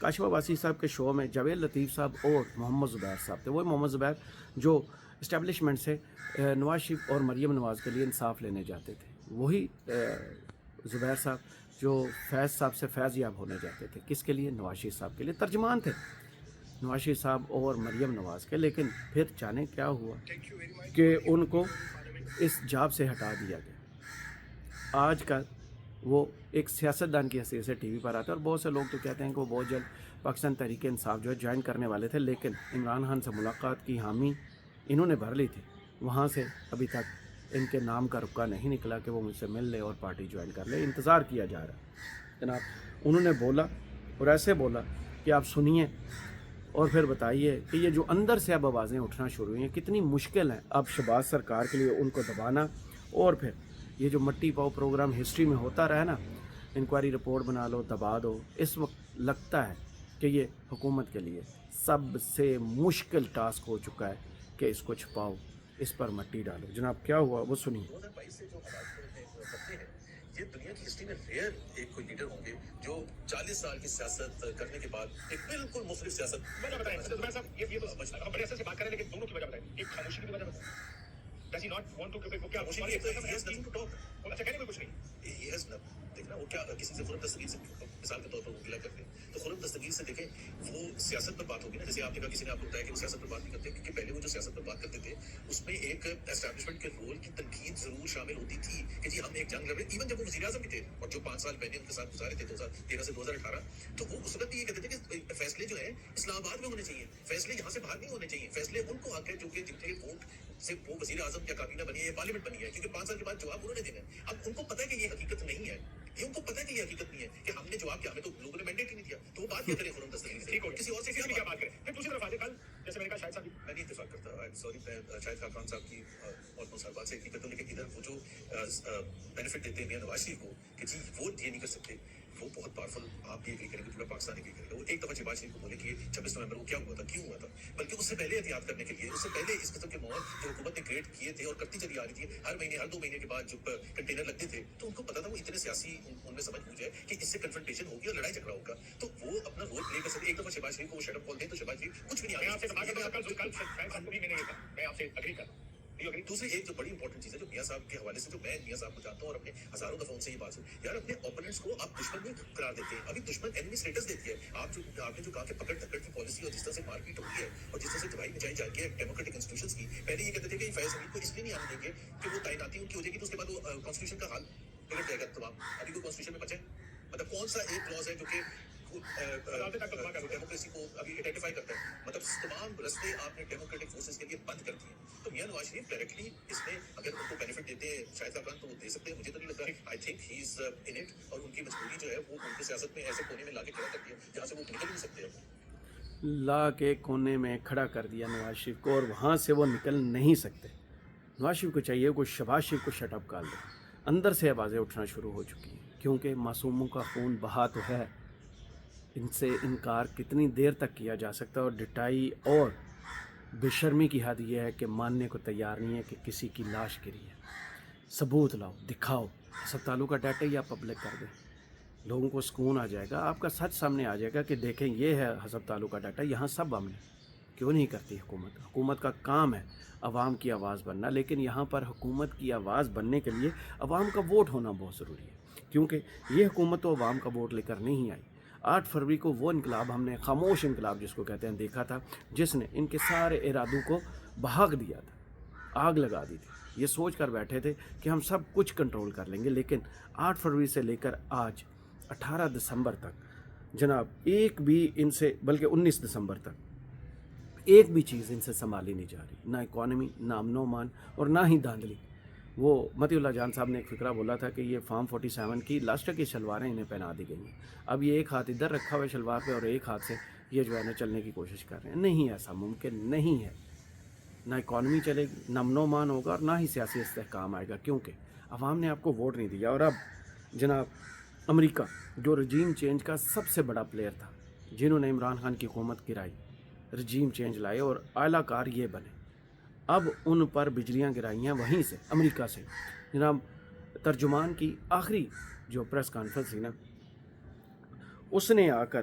کاشف عباسی صاحب کے شو میں جاوید لطیف صاحب اور محمد زبیر صاحب تھے. وہ محمد زبیر جو اسٹیبلشمنٹ سے نواز شریف اور مریم نواز کے لیے انصاف لینے جاتے تھے, وہی زبیر صاحب جو فیض صاحب سے فیض یاب ہونے جاتے تھے. کس کے لیے؟ نواز شریف صاحب کے لیے. ترجمان تھے نواز شریف صاحب اور مریم نواز کے. لیکن پھر جانے کیا ہوا کہ ان کو اس جاب سے ہٹا دیا گیا. آج کل وہ ایک سیاستدان کی حیثیت سے ٹی وی پر آتا ہے, اور بہت سے لوگ تو کہتے ہیں کہ وہ بہت جلد پاکستان تحریک انصاف جو ہے جوائن کرنے والے تھے, لیکن عمران خان سے ملاقات کی حامی انہوں نے بھر لی تھی. وہاں سے ابھی تک ان کے نام کا رکا نہیں نکلا کہ وہ مجھ سے مل لے اور پارٹی جوائن کر لے. انتظار کیا جا رہا ہے جناب. انہوں نے بولا اور ایسے بولا کہ آپ سنیے اور پھر بتائیے کہ یہ جو اندر سے اب آوازیں اٹھنا شروع ہوئی ہیں کتنی مشکل ہیں اب شہباز سرکار کے لیے ان کو دبانا. اور پھر یہ جو مٹی پاؤ پروگرام ہسٹری میں ہوتا رہا نا, انکوائری رپورٹ بنا لو دبا دو, اس وقت لگتا ہے کہ یہ حکومت کے لیے سب سے مشکل ٹاسک ہو چکا ہے کہ اس کو چھپاؤ, اس پر مٹی ڈالو. جناب کیا ہوا وہ سنیے. 2022 سے جو حالات ہیں یہ دنیا کی ہسٹری میں ریئر ایک کوئی لیڈر ہوں گے جو 40 سال کی سیاست کرنے کے بعد ایک بالکل مختلف سیاست. وجہ بتائیں زبیر صاحب, یہ تو ہم بڑے عرصے سے بات کر رہے ہیں لیکن دونوں کی وجہ بتائیں. ایک خاموشی کی وجہ بتائیں. Does he not want to وہ کیا خاموشی ہے؟ he has nothing to talk. اچھا کہنے میں کچھ نہیں. he has nothing. دیکھنا وہ کیا کسی سے خرم دستگیر سے مثال کے طور پر وہ گلا کرتے ہیں تو خرم دستگیر سے دیکھیں وہ سیاست پر بات ہوگی نا, جیسے آپ نے کہا کسی نے آپ کو بتایا کہ وہ سیاست پر بات نہیں کرتے, کیونکہ پہلے وہ جو سیاست پر بات کرتے تھے اس میں ایک اسٹیبلشمنٹ کے رول کی تنقید ضرور شامل ہوتی تھی کہ جی ہم نے ایک جنگ لڑے. ایون جب وہ وزیر اعظم بھی تھے اور جو 5 سال پہلے ان کے ساتھ گزارے تھے 2013 سے 2018, تو وہ اس وقت بھی یہ کہتے تھے کہ فیصلے جو ہیں اسلام آباد میں ہونے چاہیے, فیصلے یہاں سے باہر نہیں ہونے چاہیے, فیصلے ان کو حق ہے جو کہ جن کے ووٹ سے وہ وزیر اعظم یا کابینہ بنی ہے یا پارلیمنٹ بنی ہے, کیونکہ 5 سال کے بعد جواب انہوں نے دینا ہے. اب ان کو پتہ ہے کہ یہ حقیقت نہیں ہے, یہ ان کو پتہ ہے کہ یہ حقیقت نہیں ہے کہ ہم نے جواب کیا, ہمیں تو لوگوں نے مینڈیٹ ہی نہیں دیا, تو وہ بات کیا کریں خرم دستگیر سے, کسی اور سے کیا بات کریں. پھر دوسری طرف آج کل جیسے میں نے کہا شاہد صاحب, میں نہیں اتفاق کرتا, سوری میں شاہد خاقان صاحب کی اور ہر بات سے حقیقت ہوں, لیکن ادھر وہ جو بینیفٹ دیتے ہیں نواز شریف کو کہ جی وہ یہ نہیں کر سکتے, وہ بہت پاورفل. آپ بھی ایگری کریں گے, پورا پاکستان ایگری کرے گا. وہ ایک دفعہ شہباز شریف کو بولے کہ 26 نومبر کو کیا ہوا تھا, کیوں ہوا تھا, بلکہ اس سے پہلے احتیاط کرنے کے لیے, اس سے پہلے اس قسم کے ماحول جو حکومت نے کریٹ کیے تھے اور کرتی چلی آ رہی تھی ہر مہینے ہر 2 مہینے کے بعد جو کنٹینر لگتے تھے, تو ان کو پتا تھا وہ اتنے سیاسی ان میں سمجھ بوجھ ہے کہ اس سے کنفرنٹیشن ہوگی اور لڑائی جھگڑا ہوگا, تو وہ اپنا رول پلے کر سکتے. ایک دفعہ شہباز شریف کو وہ شٹ اپ کال دیں تو شہباز شریف کچھ بھی نہیں. میں آپ سے اگری کرتا ہوں. دوسری ایک جو بڑی انپورٹنٹ چیز ہے جو میاں صاحب کے حوالے سے, جو میں میاں صاحب کو جانتا ہوں اور اپنے ہزاروں دفعہ ان سے یہ بات سنی, یار اپنے اوپوننٹس کو آپ دشمن نہیں قرار دیتے ہیں, ابھی دشمن انیمی اسٹیٹس دیتی ہے. آپ نے جو کہا کہ پکڑ دھکڑ کی پالیسی اور جس طرح سے مار پیٹ ہوئی ہے اور جس طرح سے دبائی مچائی جا کے ڈیموکریٹک انسٹیٹیوشنز کی, پہلے یہ کہتے تھے کہ فیض حمید کو اس لیے نہیں آنے دیں گے کہ وہ تعیناتی ان کی ہو جائے گی تو اس کے بعد وہ کانسٹیٹیوشن کا حال بگڑ جائے گا تمام. ابھی کوئی کانسٹیٹیوشن میں بچے مطلب کون سا ایک کلوز ہے جو کہ ڈیموکریسی کو ابھی آئیڈینٹیفائی کرتا ہے, مطلب تمام رستے آپ نے ڈیموکریٹک فورسز کے لیے بند کر دیے. تو میاں نواز شریف ڈائریکٹلی اس میں اگر ان کو بینیفٹ دیتے ہیں شاہد خاقان تو وہ دے سکتے ہیں, مجھے تو نہیں لگتا. I think he is in it, اور ان کی مجبوری جو ہے وہ ان کی سیاست میں ایسے کونے میں لا کے کھڑا کرتی ہے جہاں سے وہ نکل نہیں سکتے. لا کے کونے میں کھڑا کر دیا نواز شریف کو, اور وہاں سے وہ نکل نہیں سکتے. نواز شریف کو چاہیے کوئی شہباز شریف کو شٹ اپ کال دے. اندر سے آوازیں اٹھنا شروع ہو چکی ہیں کیونکہ معصوموں کا خون بہا تو ہے. ان سے انکار کتنی دیر تک کیا جا سکتا ہے, اور ڈٹائی اور بے شرمی کی حد یہ ہے کہ ماننے کو تیار نہیں ہے کہ کسی کی لاش گری ہے. ثبوت لاؤ, دکھاؤ, ہسپتالوں کا ڈاٹا یا پبلک کر دیں, لوگوں کو سکون آ جائے گا, آپ کا سچ سامنے آ جائے گا کہ دیکھیں یہ ہے ہسپتالوں کا ڈاٹا, یہاں سب ہم نے. کیوں نہیں کرتی حکومت؟ حکومت کا کام ہے عوام کی آواز بننا, لیکن یہاں پر حکومت کی آواز بننے کے لیے عوام کا ووٹ ہونا بہت ضروری ہے, کیونکہ یہ حکومت تو عوام کا ووٹ لے کر نہیں آئی. 8 فروری کو وہ انقلاب ہم نے, خاموش انقلاب جس کو کہتے ہیں, دیکھا تھا, جس نے ان کے سارے ارادوں کو بھاگ دیا تھا, آگ لگا دی تھی. یہ سوچ کر بیٹھے تھے کہ ہم سب کچھ کنٹرول کر لیں گے, لیکن 8 فروری سے لے کر آج 18 دسمبر تک جناب ایک بھی ان سے, بلکہ 19 دسمبر تک ایک بھی چیز ان سے سنبھالی نہیں جا رہی, نہ اکانومی, نہ امن و امان, اور نہ ہی دھاندلی. وہ متی اللہ جان صاحب نے ایک فقرہ بولا تھا کہ یہ فارم 47 کی لاسٹ کی شلواریں انہیں پہنا دی گئی ہیں. اب یہ ایک ہاتھ ادھر رکھا ہوا ہے شلوار پہ اور ایک ہاتھ سے یہ جو ہے نا چلنے کی کوشش کر رہے ہیں. نہیں, ایسا ممکن نہیں ہے. نہ اکانومی چلے گی, نہ امن و امان ہوگا, اور نہ ہی سیاسی استحکام آئے گا, کیونکہ عوام نے آپ کو ووٹ نہیں دیا. اور اب جناب امریکہ جو رجیم چینج کا سب سے بڑا پلیئر تھا, جنہوں نے عمران خان کی حکومت گرائی, رجیم چینج لائے اور اعلیٰ کار یہ بنے, اب ان پر بجلیاں گرائی ہیں وہیں سے, امریکہ سے. جناب ترجمان کی آخری جو پریس کانفرنس تھی نا, اس نے آ کر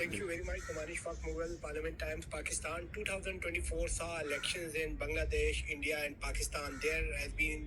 Thank you very much, Kamanish Faq Mughal, Parliament Times, Pakistan. 2024 saw elections in Bangladesh, India, and Pakistan. There has been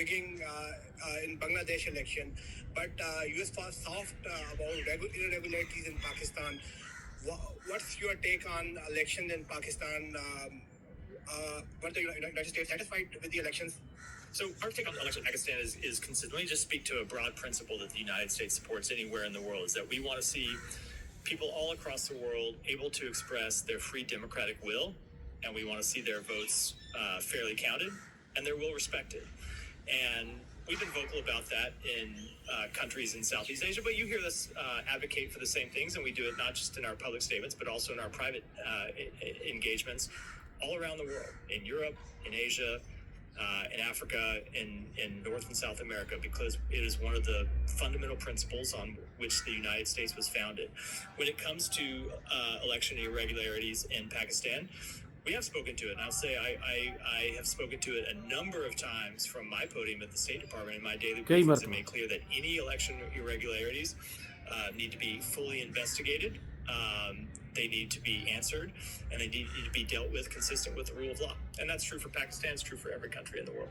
rigging in Bangladesh election, but US was soft about irregularities in Pakistan. What's your take on elections in Pakistan? Were the United States satisfied with the elections? So our take on election in Pakistan is consistent. Let me just speak to a broad principle that the United States supports anywhere in the world, is that we want to see people all across the world able to express their free democratic will, and we want to see their votes fairly counted and their will respected. And we've been vocal about that in countries in Southeast Asia, but you hear us advocate for the same things, and we do it not just in our public statements, but also in our private engagements all around the world, in Europe, in Asia, in Africa, in North and South America, because it is one of the fundamental principles on which the United States was founded. When it comes to election irregularities in Pakistan, we have spoken to it, and I'll say I have spoken to it a number of times from my podium at the State Department in my daily briefings, and made clear that any election irregularities need to be fully investigated. They need to be answered, and they need to be dealt with consistent with the rule of law. And that's true for Pakistan, it's true for every country in the world.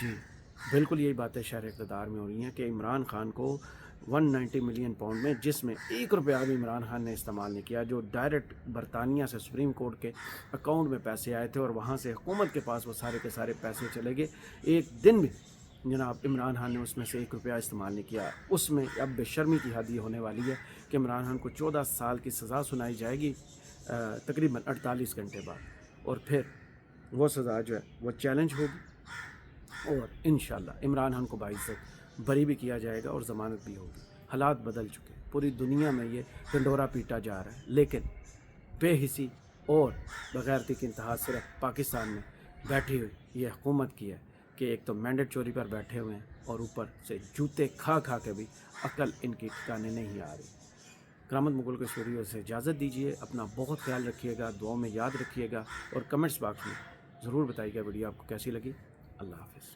جی بالکل یہی باتیں شہر اقتدار میں ہو رہی ہیں کہ عمران خان کو 190 ملین پاؤنڈ میں، جس میں 1 روپیہ بھی عمران خان نے استعمال نہیں کیا، جو ڈائریکٹ برطانیہ سے سپریم کورٹ کے اکاؤنٹ میں پیسے آئے تھے اور وہاں سے حکومت کے پاس وہ سارے کے سارے پیسے چلے گئے، ایک دن بھی جناب عمران خان نے اس میں سے 1 روپیہ استعمال نہیں کیا۔ اس میں اب بے شرمی کی حد یہ ہونے والی ہے کہ عمران خان کو 14 سال کی سزا سنائی جائے گی تقریباً 48 گھنٹے بعد، اور پھر وہ سزا جو ہے وہ چیلنج ہوگی اور انشاءاللہ عمران خان کو باعزت بری بھی کیا جائے گا اور ضمانت بھی ہوگی۔ حالات بدل چکے، پوری دنیا میں یہ ڈنڈورا پیٹا جا رہا ہے، لیکن بے حسی اور بغیرتی کی انتہا صرف پاکستان میں بیٹھی ہوئی یہ حکومت کی ہے کہ ایک تو مینڈیٹ چوری پر بیٹھے ہوئے ہیں اور اوپر سے جوتے کھا کھا کے بھی عقل ان کی ٹھکانے نہیں آ رہی۔ کرامت مغل کے اسٹوڈیو سے اجازت دیجیے، اپنا بہت خیال رکھیے گا، دعاؤں میں یاد رکھیے گا اور کمنٹس باکس میں ضرور بتائیے گا ویڈیو آپ کو کیسی لگی۔ اللہ حافظ۔